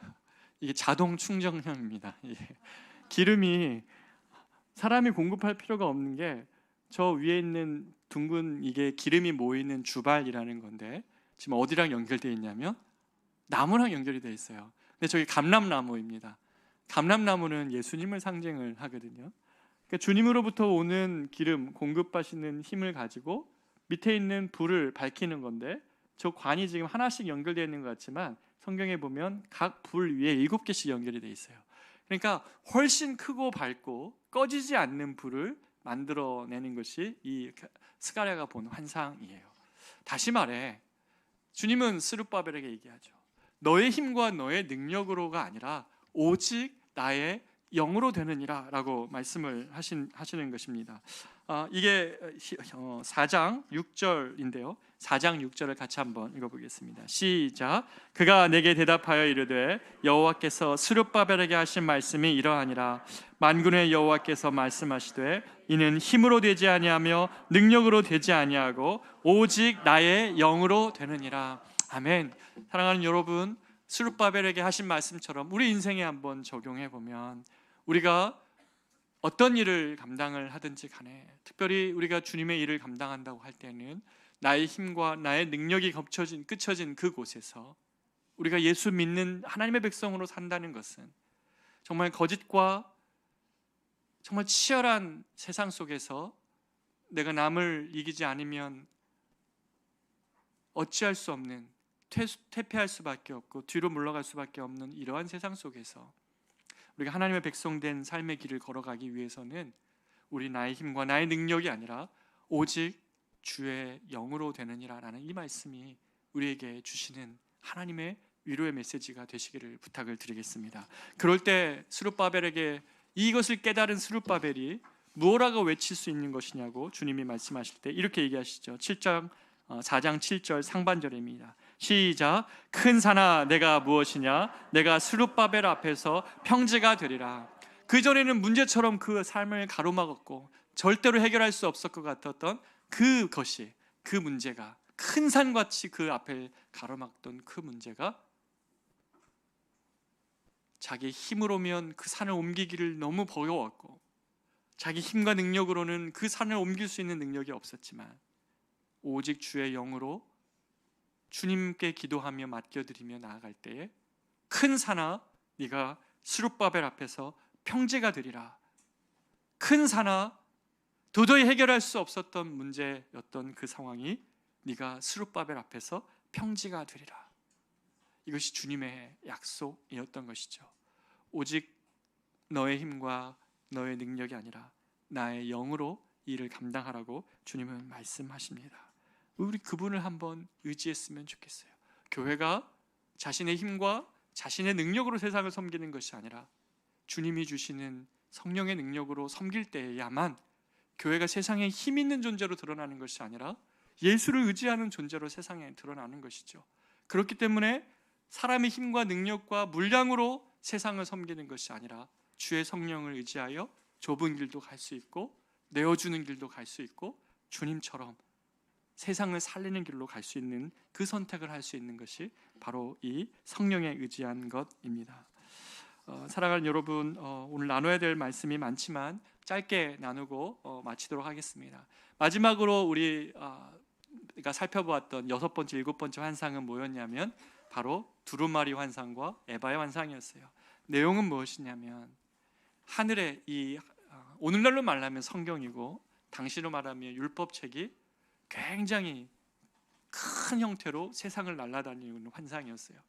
이게 자동 충전형입니다. 기름이 사람이 공급할 필요가 없는 게 저 위에 있는 둥근 이게 기름이 모이는 주발이라는 건데 지금 어디랑 연결되어 있냐면 나무랑 연결이 되어 있어요. 근데 저기 감람나무입니다. 감람나무는 예수님을 상징을 하거든요. 그러니까 주님으로부터 오는 기름, 공급하시는 힘을 가지고 밑에 있는 불을 밝히는 건데 저 관이 지금 하나씩 연결되어 있는 것 같지만 성경에 보면 각 불 위에 7개씩 연결이 되어 있어요. 그러니까 훨씬 크고 밝고 꺼지지 않는 불을 만들어내는 것이 이 스가랴가 본 환상이에요. 다시 말해 주님은 스룹바벨에게 얘기하죠. 너의 힘과 너의 능력으로가 아니라 오직 나의 영으로 되느니라 라고 말씀을 하시는 것입니다. 이게 4장 6절인데요 4장 6절을 같이 한번 읽어보겠습니다. 시작. 그가 내게 대답하여 이르되 여호와께서 스룹바벨에게 하신 말씀이 이러하니라. 만군의 여호와께서 말씀하시되 이는 힘으로 되지 아니하며 능력으로 되지 아니하고 오직 나의 영으로 되느니라. 아멘. 사랑하는 여러분, 스룹바벨에게 하신 말씀처럼 우리 인생에 한번 적용해 보면 우리가 어떤 일을 감당을 하든지 간에 특별히 우리가 주님의 일을 감당한다고 할 때는 나의 힘과 나의 능력이 끝쳐진 그곳에서 우리가 예수 믿는 하나님의 백성으로 산다는 것은 정말 거짓과 정말 치열한 세상 속에서 내가 남을 이기지 않으면 어찌할 수 없는 퇴폐할 수밖에 없고 뒤로 물러갈 수밖에 없는 이러한 세상 속에서 우리가 하나님의 백성 된 삶의 길을 걸어가기 위해서는 우리 나의 힘과 나의 능력이 아니라 오직 주의 영으로 되느니라 라는 이 말씀이 우리에게 주시는 하나님의 위로의 메시지가 되시기를 부탁을 드리겠습니다. 그럴 때 스룹바벨에게 이것을 깨달은 스룹바벨이 무엇라고 외칠 수 있는 것이냐고 주님이 말씀하실 때 이렇게 얘기하시죠. 4장 7절 상반절입니다. 시작. 큰 산아 내가 무엇이냐? 내가 스룹바벨 앞에서 평지가 되리라. 그전에는 문제처럼 그 삶을 가로막았고 절대로 해결할 수 없을 것 같았던 그것이, 그 문제가 큰 산같이 그 앞을 가로막던 그 문제가 자기 힘으로면 그 산을 옮기기를 너무 버거웠고 자기 힘과 능력으로는 그 산을 옮길 수 있는 능력이 없었지만 오직 주의 영으로 주님께 기도하며 맡겨드리며 나아갈 때에 큰 산아 네가 스룹바벨 앞에서 평지가 되리라. 큰 산아 도저히 해결할 수 없었던 문제였던 그 상황이 네가 스룹바벨 앞에서 평지가 되리라. 이것이 주님의 약속이었던 것이죠. 오직 너의 힘과 너의 능력이 아니라 나의 영으로 이 일을 감당하라고 주님은 말씀하십니다. 우리 그분을 한번 의지했으면 좋겠어요. 교회가 자신의 힘과 자신의 능력으로 세상을 섬기는 것이 아니라 주님이 주시는 성령의 능력으로 섬길 때야만 교회가 세상에 힘 있는 존재로 드러나는 것이 아니라 예수를 의지하는 존재로 세상에 드러나는 것이죠. 그렇기 때문에 사람의 힘과 능력과 물량으로 세상을 섬기는 것이 아니라 주의 성령을 의지하여 좁은 길도 갈 수 있고 내어주는 길도 갈 수 있고 주님처럼 세상을 살리는 길로 갈 수 있는 그 선택을 할 수 있는 것이 바로 이 성령에 의지한 것입니다. 사랑하는 여러분, 오늘 나눠야 될 말씀이 많지만 짧게 나누고 마치도록 하겠습니다. 마지막으로 우리가 살펴보았던 6번째, 7번째 환상은 뭐였냐면 바로 두루마리 환상과 에바의 환상이었어요. 내용은 무엇이냐면 하늘에 오늘날로 말하면 성경이고 당시로 말하면 율법책이 굉장히 큰 형태로 세상을 날아다니는 환상이었어요.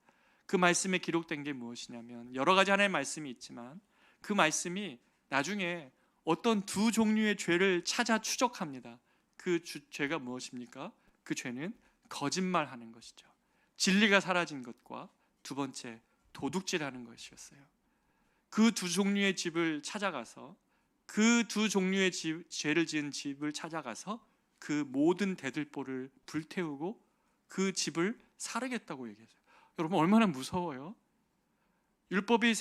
그 말씀에 기록된 게 무엇이냐면 여러 가지 하나의 말씀이 있지만 그 말씀이 나중에 어떤 두 종류의 죄를 찾아 추적합니다. 그 죄가 무엇입니까? 그 죄는 거짓말하는 것이죠. 진리가 사라진 것과 두 번째 도둑질하는 것이었어요. 그 두 종류의 집을 찾아가서 그 두 종류의 죄를 지은 집을 찾아가서 그 모든 대들보를 불태우고 그 집을 사르겠다고 얘기했어요. 여러분 얼마나 무서워요? 율법이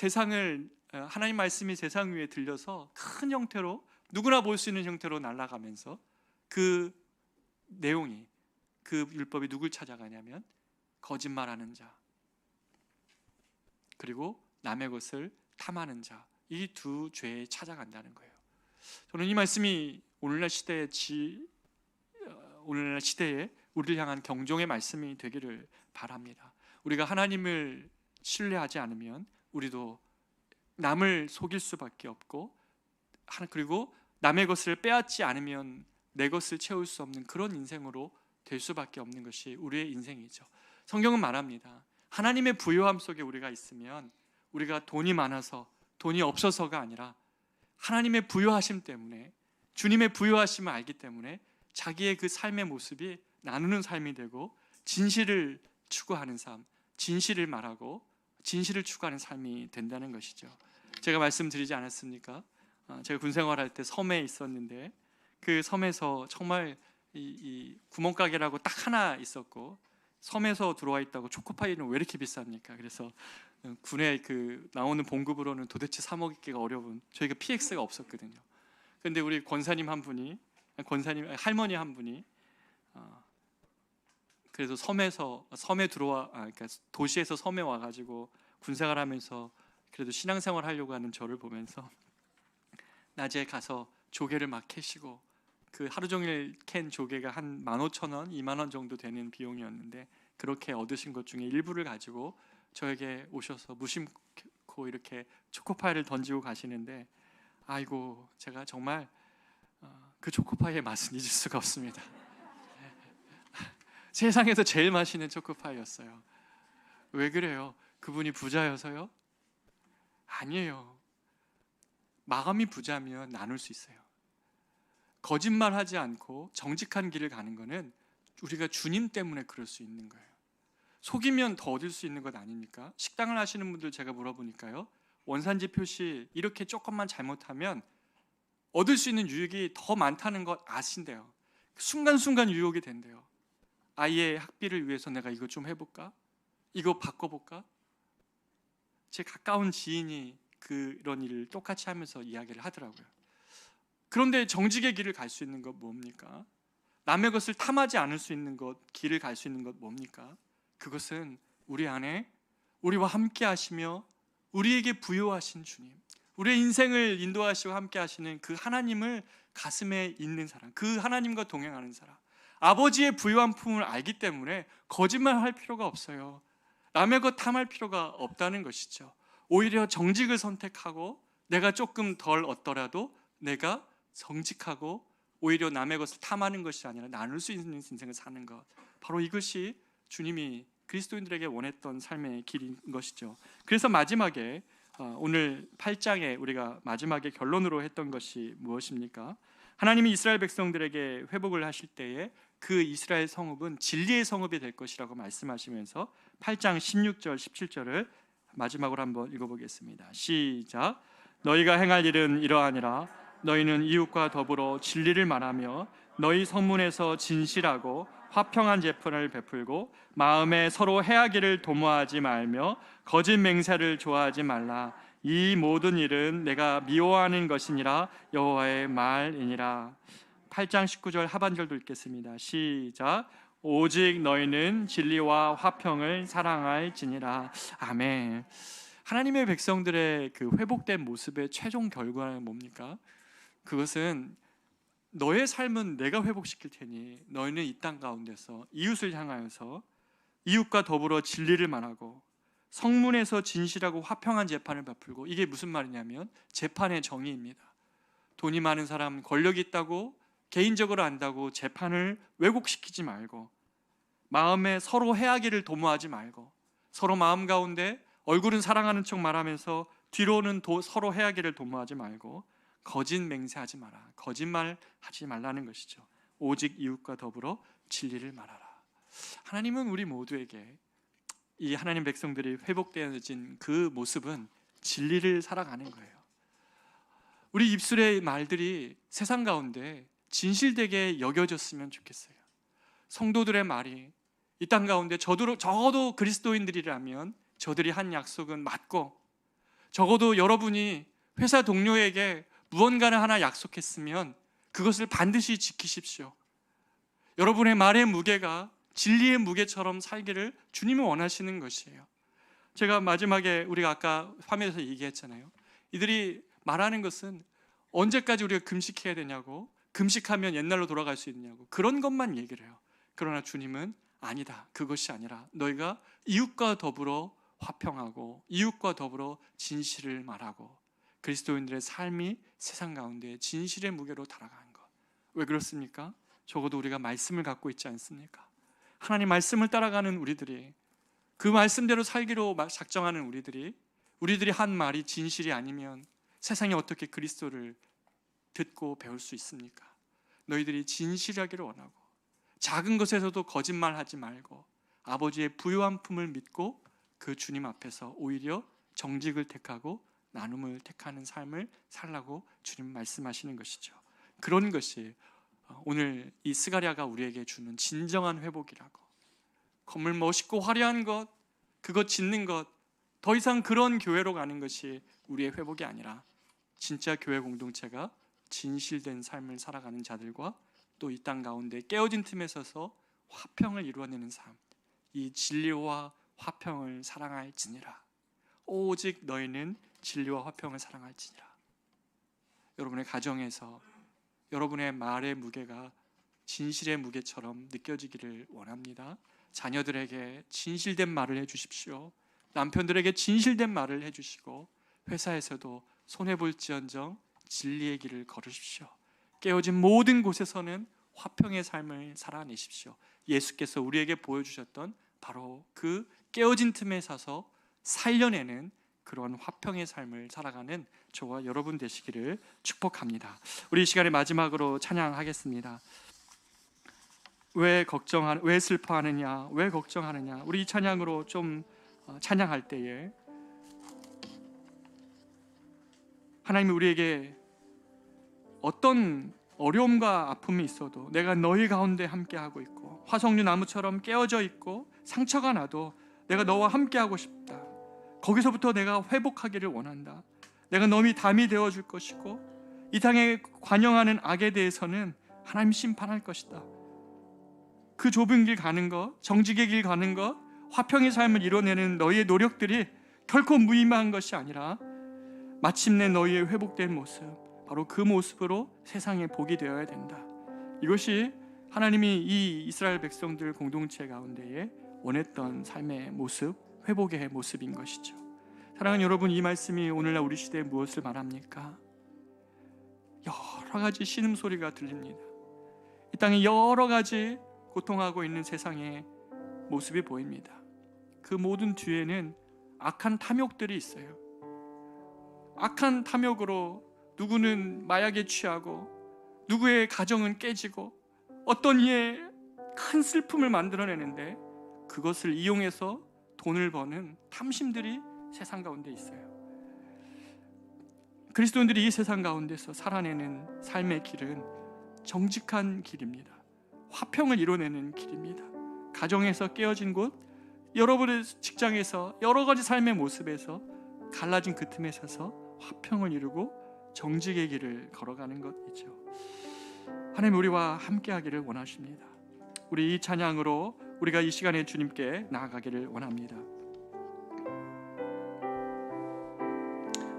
하나님 말씀이 세상 위에 들려서 큰 형태로 누구나 볼 수 있는 형태로 날아가면서 그 내용이 그 율법이 누굴 찾아가냐면 거짓말하는 자 그리고 남의 것을 탐하는 자 이 두 죄에 찾아간다는 거예요. 저는 이 말씀이 오늘날 시대에 우리를 향한 경종의 말씀이 되기를 바랍니다. 우리가 하나님을 신뢰하지 않으면 우리도 남을 속일 수밖에 없고, 그리고 남의 것을 빼앗지 않으면 내 것을 채울 수 없는 그런 인생으로 될 수밖에 없는 것이 우리의 인생이죠. 성경은 말합니다. 하나님의 부요함 속에 우리가 있으면 우리가 돈이 많아서 돈이 없어서가 아니라 하나님의 부요하심 때문에, 주님의 부요하심을 알기 때문에 자기의 그 삶의 모습이 나누는 삶이 되고, 진실을 추구하는 삶, 진실을 말하고 진실을 추구하는 삶이 된다는 것이죠. 제가 말씀드리지 않았습니까? 제가 군 생활할 때 섬에 있었는데, 그 섬에서 정말 이 구멍가게라고 딱 하나 있었고, 섬에서 들어와 있다고 초코파이는 왜 이렇게 비쌉니까? 그래서 군에 그 나오는 봉급으로는 도대체 사 먹기가 어려운, 저희가 PX가 없었거든요. 근데 우리 할머니 한 분이 그래서 섬에 들어와, 그러니까 도시에서 섬에 와가지고 군생활하면서 그래도 신앙생활 하려고 하는 저를 보면서 낮에 가서 조개를 막 캐시고, 그 하루 종일 캔 조개가 한 15,000원, 20,000원 정도 되는 비용이었는데, 그렇게 얻으신 것 중에 일부를 가지고 저에게 오셔서 무심코 이렇게 초코파이를 던지고 가시는데, 아이고, 제가 정말 그 초코파이의 맛은 잊을 수가 없습니다. 세상에서 제일 맛있는 초코파이였어요. 왜 그래요? 그분이 부자여서요? 아니에요. 마음이 부자면 나눌 수 있어요. 거짓말하지 않고 정직한 길을 가는 거는 우리가 주님 때문에 그럴 수 있는 거예요. 속이면 더 얻을 수 있는 것 아닙니까? 식당을 하시는 분들 제가 물어보니까요, 원산지 표시 이렇게 조금만 잘못하면 얻을 수 있는 유익이 더 많다는 것 아신대요. 순간순간 유혹이 된대요. 아이의 학비를 위해서 내가 이거 좀 해볼까? 이거 바꿔볼까? 제 가까운 지인이 그런 일을 똑같이 하면서 이야기를 하더라고요. 그런데 정직의 길을 갈 수 있는 것 뭡니까? 남의 것을 탐하지 않을 수 있는 것, 길을 갈 수 있는 것 뭡니까? 그것은 우리 안에 우리와 함께 하시며 우리에게 부요하신 주님, 우리의 인생을 인도하시고 함께 하시는 그 하나님을 가슴에 있는 사람, 그 하나님과 동행하는 사람, 아버지의 부요한 품을 알기 때문에 거짓말할 필요가 없어요. 남의 것 탐할 필요가 없다는 것이죠. 오히려 정직을 선택하고 내가 조금 덜 얻더라도 내가 정직하고 오히려 남의 것을 탐하는 것이 아니라 나눌 수 있는 인생을 사는 것, 바로 이것이 주님이 그리스도인들에게 원했던 삶의 길인 것이죠. 그래서 마지막에 오늘 8장에 우리가 마지막에 결론으로 했던 것이 무엇입니까? 하나님이 이스라엘 백성들에게 회복을 하실 때에 그 이스라엘 성읍은 진리의 성읍이 될 것이라고 말씀하시면서 8장 16절 17절을 마지막으로 한번 읽어보겠습니다. 시작. 너희가 행할 일은 이러하니라. 너희는 이웃과 더불어 진리를 말하며 너희 성문에서 진실하고 화평한 재판을 베풀고 마음에 서로 해하기를 도모하지 말며 거짓 맹세를 좋아하지 말라. 이 모든 일은 내가 미워하는 것이니라 여호와의 말이니라. 8장 19절 하반절도 읽겠습니다. 시작. 오직 너희는 진리와 화평을 사랑할지니라. 아멘. 하나님의 백성들의 그 회복된 모습의 최종 결과는 뭡니까? 그것은 너의 삶은 내가 회복시킬 테니 너희는 이 땅 가운데서 이웃을 향하여서 이웃과 더불어 진리를 말하고 성문에서 진실하고 화평한 재판을 베풀고, 이게 무슨 말이냐면 재판의 정의입니다. 돈이 많은 사람, 권력이 있다고 개인적으로 안다고 재판을 왜곡시키지 말고, 마음에 서로 해하기를 도모하지 말고, 서로 마음 가운데 얼굴은 사랑하는 척 말하면서 뒤로는 서로 해하기를 도모하지 말고 거짓 맹세하지 마라. 거짓말 하지 말라는 것이죠. 오직 이웃과 더불어 진리를 말하라. 하나님은 우리 모두에게, 이 하나님 백성들이 회복되어진 그 모습은 진리를 살아가는 거예요. 우리 입술의 말들이 세상 가운데 진실되게 여겨졌으면 좋겠어요. 성도들의 말이 이 땅 가운데 적어도 그리스도인들이라면 저들이 한 약속은 맞고, 적어도 여러분이 회사 동료에게 무언가를 하나 약속했으면 그것을 반드시 지키십시오. 여러분의 말의 무게가 진리의 무게처럼 살기를 주님은 원하시는 것이에요. 제가 마지막에 우리가 아까 화면에서 얘기했잖아요. 이들이 말하는 것은 언제까지 우리가 금식해야 되냐고, 금식하면 옛날로 돌아갈 수 있느냐고 그런 것만 얘기를 해요. 그러나 주님은 아니다. 그것이 아니라 너희가 이웃과 더불어 화평하고 이웃과 더불어 진실을 말하고 그리스도인들의 삶이 세상 가운데 진실의 무게로 달아가는 것. 왜 그렇습니까? 적어도 우리가 말씀을 갖고 있지 않습니까? 하나님 말씀을 따라가는 우리들이, 그 말씀대로 살기로 작정하는 우리들이 한 말이 진실이 아니면 세상에 어떻게 그리스도를 듣고 배울 수 있습니까? 너희들이 진실하기를 원하고 작은 것에서도 거짓말하지 말고 아버지의 부요한 품을 믿고 그 주님 앞에서 오히려 정직을 택하고 나눔을 택하는 삶을 살라고 주님 말씀하시는 것이죠. 그런 것이 오늘 이 스가랴가 우리에게 주는 진정한 회복이라고. 건물 멋있고 화려한 것, 그것 짓는 것, 더 이상 그런 교회로 가는 것이 우리의 회복이 아니라 진짜 교회 공동체가 진실된 삶을 살아가는 자들과 또 이 땅 가운데 깨어진 틈에 서서 화평을 이루어내는 삶, 이 진리와 화평을 사랑할지니라. 오직 너희는 진리와 화평을 사랑할지니라. 여러분의 가정에서 여러분의 말의 무게가 진실의 무게처럼 느껴지기를 원합니다. 자녀들에게 진실된 말을 해주십시오. 남편들에게 진실된 말을 해주시고 회사에서도 손해볼지언정 진리의 길을 걸으십시오. 깨어진 모든 곳에서는 화평의 삶을 살아내십시오. 예수께서 우리에게 보여주셨던 바로 그 깨어진 틈에 서서 살려내는 그런 화평의 삶을 살아가는 저와 여러분 되시기를 축복합니다. 우리 이 시간에 마지막으로 찬양하겠습니다. 왜 슬퍼하느냐, 왜 걱정하느냐. 우리 이 찬양으로 좀 찬양할 때에 하나님이 우리에게 어떤 어려움과 아픔이 있어도 내가 너희 가운데 함께하고 있고 화석류 나무처럼 깨어져 있고 상처가 나도 내가 너와 함께하고 싶다. 거기서부터 내가 회복하기를 원한다. 내가 너희 담이 되어줄 것이고 이 땅에 관영하는 악에 대해서는 하나님 심판할 것이다. 그 좁은 길 가는 것, 정직의 길 가는 것, 화평의 삶을 이뤄내는 너희의 노력들이 결코 무의미한 것이 아니라 마침내 너희의 회복된 모습, 바로 그 모습으로 세상에 복이 되어야 된다. 이것이 하나님이 이 이스라엘 백성들 공동체 가운데에 원했던 삶의 모습, 회복의 모습인 것이죠. 사랑하는 여러분, 이 말씀이 오늘날 우리 시대에 무엇을 말합니까? 여러 가지 신음소리가 들립니다. 이 땅에 여러 가지 고통하고 있는 세상의 모습이 보입니다. 그 모든 뒤에는 악한 탐욕들이 있어요. 악한 탐욕으로 누구는 마약에 취하고 누구의 가정은 깨지고 어떤 이의 큰 슬픔을 만들어내는데 그것을 이용해서 돈을 버는 탐심들이 세상 가운데 있어요. 그리스도인들이 이 세상 가운데서 살아내는 삶의 길은 정직한 길입니다. 화평을 이뤄내는 길입니다. 가정에서 깨어진 곳, 여러분의 직장에서 여러 가지 삶의 모습에서 갈라진 그 틈에 서서 화평을 이루고 정직의 길을 걸어가는 것이죠. 하나님 우리와 함께하기를 원하십니다. 우리 이 찬양으로 우리가 이 시간에 주님께 나아가기를 원합니다.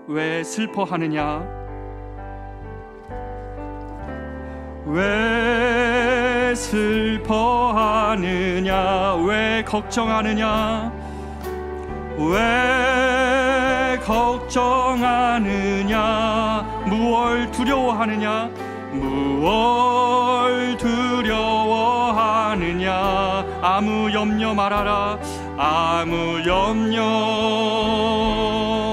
왜 슬퍼하느냐, 왜 슬퍼하느냐, 왜 걱정하느냐, 왜 걱정하느냐, 무얼 두려워하느냐, 무얼 두려워하느냐. 아무 염려 말아라, 아무 염려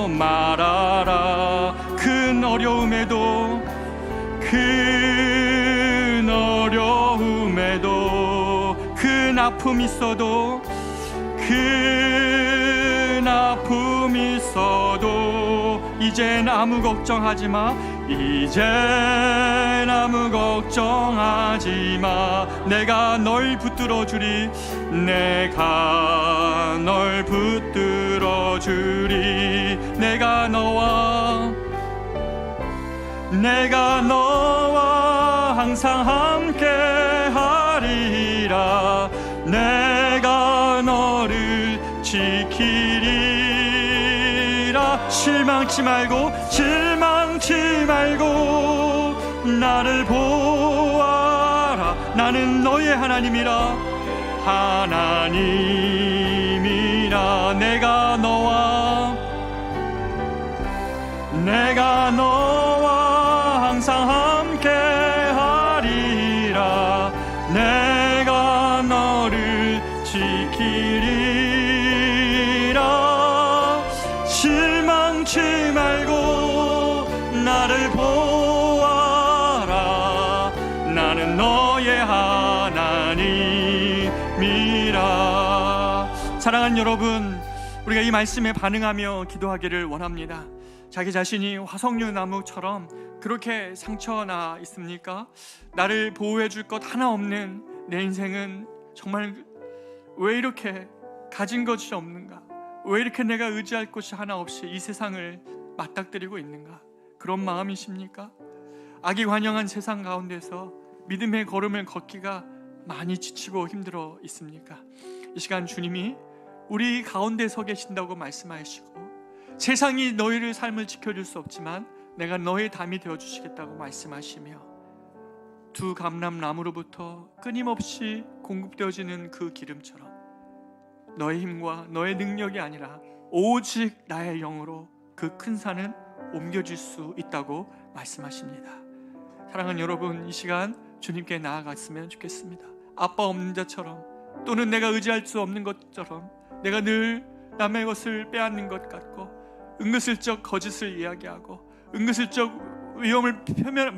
말아라. 큰 어려움에도 큰 어려움에도 큰 아픔 있어도 큰 아픔 있어도 이젠 아무 걱정하지 마. 이젠 아무 걱정하지 마. 내가 널 붙들어 주리. 내가 널 붙들어 주리. 내가 너와 항상 함께 하리라. 내가 너를 지키리라. 실망치 말고 나를 보아라. 나는 너의 하나님이라. 하나님이라. 내가 너와 항상 함께 하리라. 내가 너를 지키리라. 실망치 말고 나를 보아라. 나는 너의 하나님이라. 사랑하는 여러분, 우리가 이 말씀에 반응하며 기도하기를 원합니다. 자기 자신이 화석류 나무처럼 그렇게 상처나 있습니까? 나를 보호해 줄 것 하나 없는 내 인생은 정말 왜 이렇게 가진 것이 없는가? 왜 이렇게 내가 의지할 곳이 하나 없이 이 세상을 맞닥뜨리고 있는가? 그런 마음이십니까? 악이 관영한 세상 가운데서 믿음의 걸음을 걷기가 많이 지치고 힘들어 있습니까? 이 시간 주님이 우리 가운데 서 계신다고 말씀하시고, 세상이 너희를 삶을 지켜줄 수 없지만 내가 너의 담이 되어주시겠다고 말씀하시며, 두 감람나무로부터 끊임없이 공급되어지는 그 기름처럼 너의 힘과 너의 능력이 아니라 오직 나의 영으로 그 큰 산은 옮겨질 수 있다고 말씀하십니다. 사랑하는 여러분, 이 시간 주님께 나아갔으면 좋겠습니다. 아빠 없는 자처럼, 또는 내가 의지할 수 없는 것처럼, 내가 늘 남의 것을 빼앗는 것 같고 은근슬쩍 거짓을 이야기하고 은근슬쩍 위험을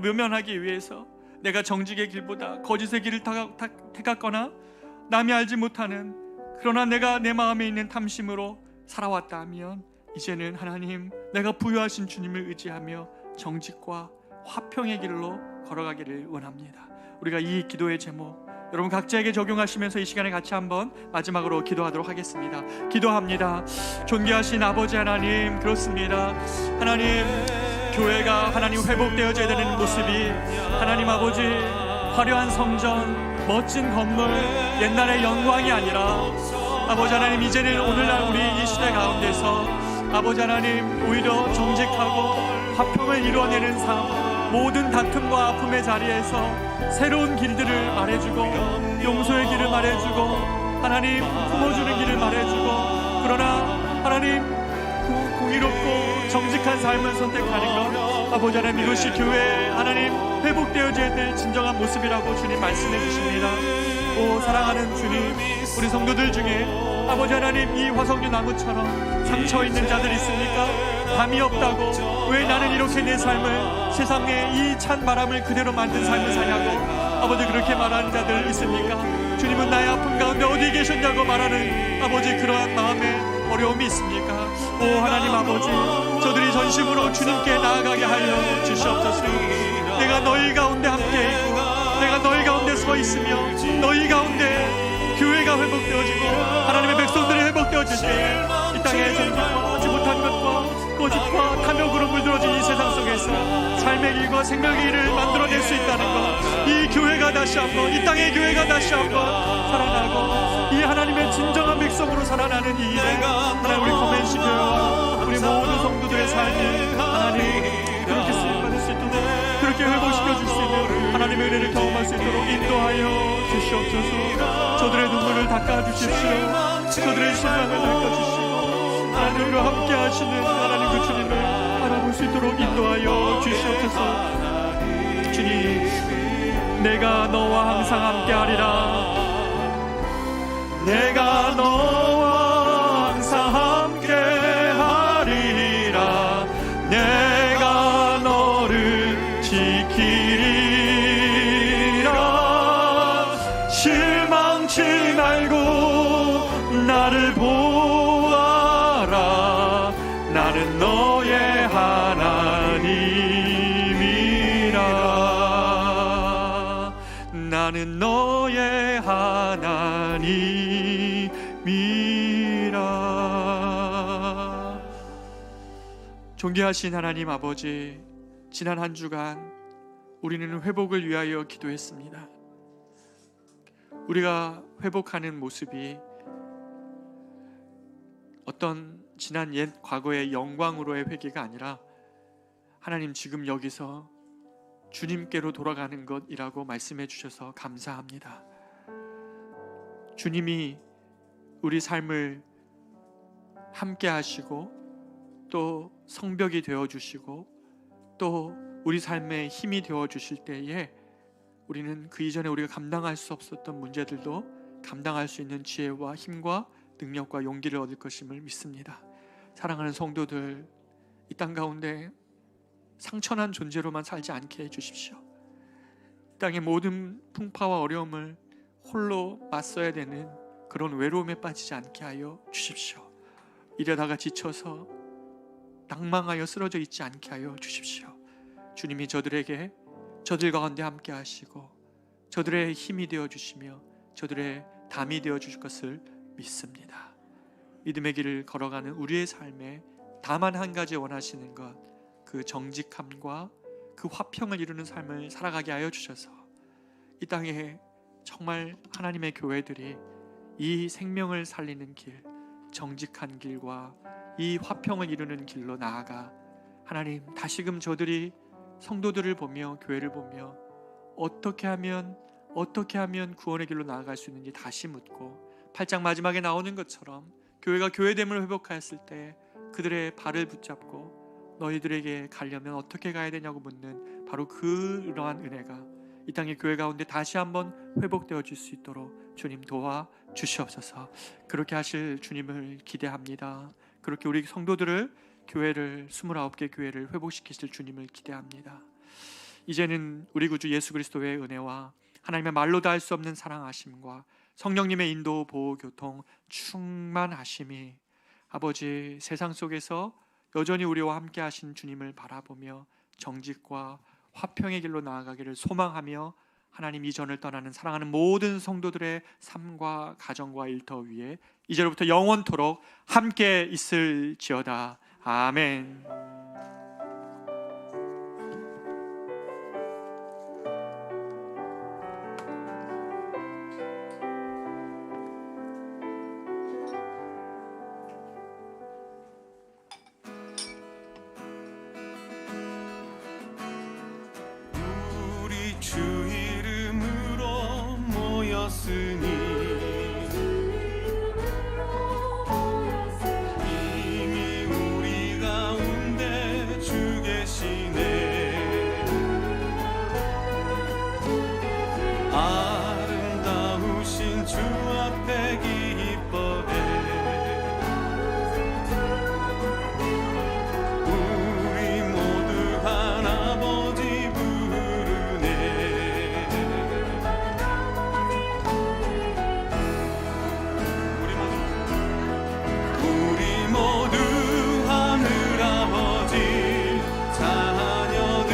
묘면하기 위해서 내가 정직의 길보다 거짓의 길을 택했거나 남이 알지 못하는, 그러나 내가 내 마음에 있는 탐심으로 살아왔다 하면, 이제는 하나님, 내가 부여하신 주님을 의지하며 정직과 화평의 길로 걸어가기를 원합니다. 우리가 이 기도의 제목 여러분 각자에게 적용하시면서 이 시간에 같이 한번 마지막으로 기도하도록 하겠습니다. 기도합니다. 존귀하신 아버지 하나님, 그렇습니다. 하나님, 교회가 하나님 회복되어져야 되는 모습이, 하나님 아버지 화려한 성전, 멋진 건물, 옛날의 영광이 아니라, 아버지 하나님, 이제는 오늘날 우리 이 시대 가운데서 아버지 하나님, 오히려 정직하고 화평을 이루어내는 삶, 모든 다툼과 아픔의 자리에서 새로운 길들을 말해주고 용서의 길을 말해주고 하나님 품어주는 길을 말해주고, 그러나 하나님 공의롭고 정직한 삶을 선택하는 것, 아버지 하나님, 이것이 교회 하나님 회복되어져야 될 진정한 모습이라고 주님 말씀해 주십니다. 오 사랑하는 주님, 우리 성도들 중에 아버지 하나님, 이 화석류 나무처럼 상처 있는 자들 있습니까? 담이 없다고, 왜 나는 이렇게 내 삶을, 세상에 이 찬 바람을 그대로 만든 삶을 사냐고 아버지 그렇게 말하는 자들 있습니까? 주님은 나의 아픔 가운데 어디 계셨냐고 말하는 아버지 그러한 마음에 어려움이 있습니까? 오 하나님 아버지, 저들이 전심으로 주님께 나아가게 하여 주시옵소서. 내가 너희 가운데 함께 있고 내가 너희 가운데 서 있으며 너희 가운데 교회가 회복되어지고 하나님의 백성들이 회복되어질 때 이 땅에 정직과 지못한 것과 거짓과 탐욕으로 물들어진 이 세상 속에서 삶의 길과 생명의 길을 만들어낼 수 있다는 것, 이 교회가 다시 한번, 이 땅의 교회가 다시 한번 살아나고 이 하나님의 진정한 백성으로 살아나는 이 일에 하나님 우리 커맨시 교회와 우리 모든 성도들의 삶이 하나님 그렇게 쓰임받을 수 있도록, 그렇게 회복시켜 줄 수 있는 하나님의 은혜를 경험할 수 있도록 인도하여 주시옵소서. 저들의 눈물을 닦아주십시오. 저들의 신랑을 닦아주시고 하나님과 함께 하시는 하나님 그 주님을 바라볼 수 있도록 인도하여 주시옵소서. 주님, 내가 너와 항상 함께 하리라. 내가 너와 항상 함께 하리라. 내가 너를 지키리라. 실망치 말고 나를 보아라. 나는 너의 하나님이라. 나는 너의 하나님이라. 존귀하신 하나님 아버지, 지난 한 주간 우리는 회복을 위하여 기도했습니다. 우리가 회복하는 모습이 어떤 지난 옛 과거의 영광으로의 회개가 아니라, 하나님 지금 여기서 주님께로 돌아가는 것이라고 말씀해 주셔서 감사합니다. 주님이 우리 삶을 함께 하시고 또 성벽이 되어 주시고 또 우리 삶의 힘이 되어 주실 때에 우리는 그 이전에 우리가 감당할 수 없었던 문제들도 감당할 수 있는 지혜와 힘과 능력과 용기를 얻을 것임을 믿습니다. 사랑하는 성도들, 이 땅 가운데 상처난 존재로만 살지 않게 해주십시오. 이 땅의 모든 풍파와 어려움을 홀로 맞서야 되는 그런 외로움에 빠지지 않게 하여 주십시오. 이러다가 지쳐서 낭망하여 쓰러져 있지 않게 하여 주십시오. 주님이 저들 가운데 함께 하시고 저들의 힘이 되어 주시며 저들의 담이 되어 주실 것을 믿습니다. 믿음의 길을 걸어가는 우리의 삶에 다만 한 가지 원하시는 것, 그 정직함과 그 화평을 이루는 삶을 살아가게 하여 주셔서 이 땅에 정말 하나님의 교회들이 이 생명을 살리는 길, 정직한 길과 이 화평을 이루는 길로 나아가 하나님 다시금 저들이 성도들을 보며 교회를 보며 어떻게 하면 구원의 길로 나아갈 수 있는지 다시 묻고 8장 마지막에 나오는 것처럼 교회가 교회됨을 회복하였을 때 그들의 발을 붙잡고 너희들에게 가려면 어떻게 가야 되냐고 묻는 바로 그러한 은혜가 이 땅의 교회 가운데 다시 한번 회복되어질 수 있도록 주님 도와 주시옵소서. 그렇게 하실 주님을 기대합니다. 그렇게 우리 성도들을 교회를 29개 교회를 회복시키실 주님을 기대합니다. 이제는 우리 구주 예수 그리스도의 은혜와 하나님의 말로 다 할 수 없는 사랑하심과 성령님의 인도 보호 교통 충만하심이 아버지 세상 속에서 여전히 우리와 함께 하신 주님을 바라보며 정직과 화평의 길로 나아가기를 소망하며 하나님 이전을 떠나는 사랑하는 모든 성도들의 삶과 가정과 일터 위에 이제로부터 영원토록 함께 있을지어다. 아멘. 우리 주 이름으로 모였으니 아름다우신 주 앞에 기뻐해 우리 모두 한 아버지 부르네 우리 모두 하늘 아버지 자녀들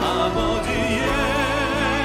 아버지의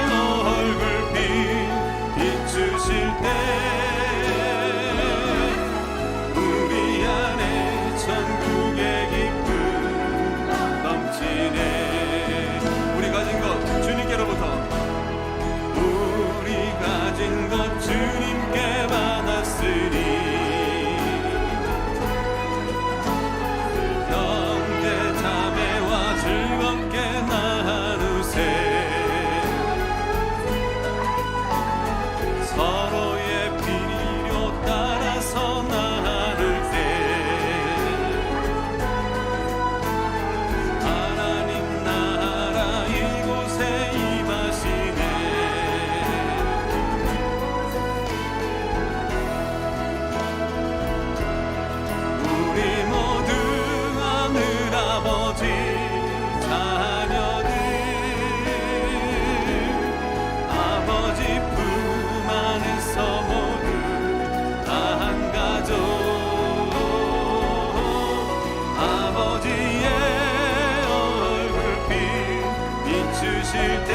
주실 때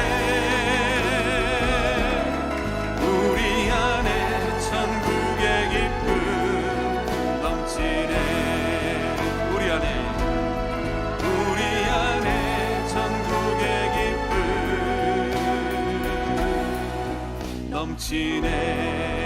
우리 안에 천국의 기쁨 넘치네. 우리 안에 천국의 기쁨 넘치네.